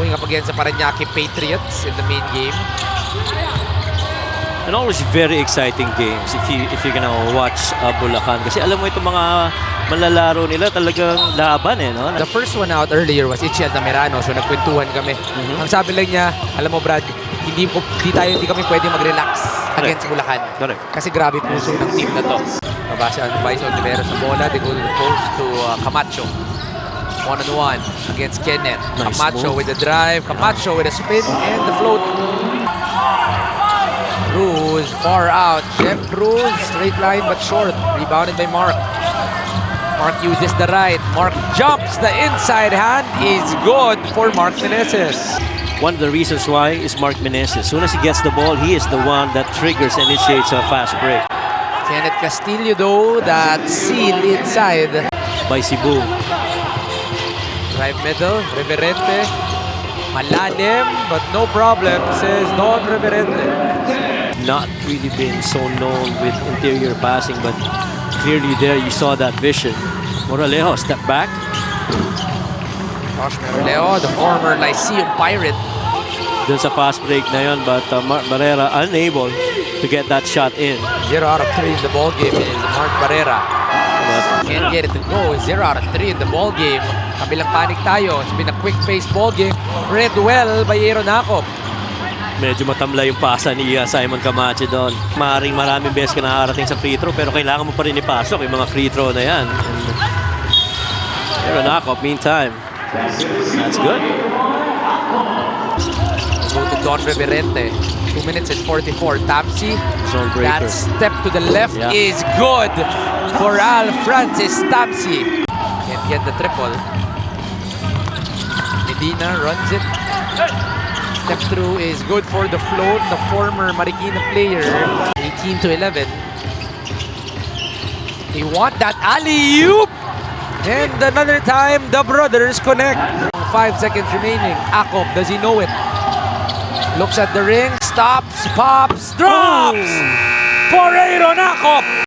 going up against the Parañaque Patriots in the main game. And always very exciting games if you're gonna watch Bulacan. Kasi alam mo itong mga malalaro nila talagang laban eh, no? The first one out earlier was Itchy Altamirano, so nagkwentuhan kami. Ang sabi lang niya, alam mo Brad, hindi kami pwede mag-relax against Bulacan. Correct. Kasi grabe puso ng team na to. Mabasa ang Bison Rivera sa bola, they go to the post to Camacho. One-on-one against Kenneth. Nice Camacho move. with the drive, Camacho with a spin and the float. Cruz far out. Jeff Cruz, straight line but short. Rebounded by Mark. Mark uses the right. Mark jumps. The inside hand is good for Mark Meneses. One of the reasons why is Mark Meneses. As soon as he gets the ball, he is the one that triggers and initiates a fast break. Kenneth Castillo though, that seal inside. By Cebu. Drive middle, Reverente. Malalim, but no problem, says Don Reverente. Not really been so known with interior passing, but clearly there you saw that vision. Moralejo, step back. Josh Moralejo, the former Lyceum Pirate. Dun sa fast break na yun, but Barrera unable to get that shot in. 0 out of 3 in the ball game is Mark Barrera. But Can't get it to go. 0 out of 3 in the ball game. Kabilang panic tayo. It's been a quick-paced ball game. Read well by Aaron Jacob. medyo matamla yung pasa ni Simon Camacho doon. Maraming beses ka nakarating sa free throw, pero kailangan mo pa rin ipasok yung mga free throw na yan. Pero knock-off, meantime. That's good. Go to Don Reverente. 2 minutes and 44. Tamsi. Zone breaker. That step to the left Yeah. is good for Al Francis Tamsi. Can't get the triple. Medina runs it. Step through is good for the float. The former Marikina player. 18 to 11. They want that alley-oop. And another time, the brothers connect. 5 seconds remaining. Jacob, does he know it? Looks at the ring, stops, pops, drops! For Aaron Jacob!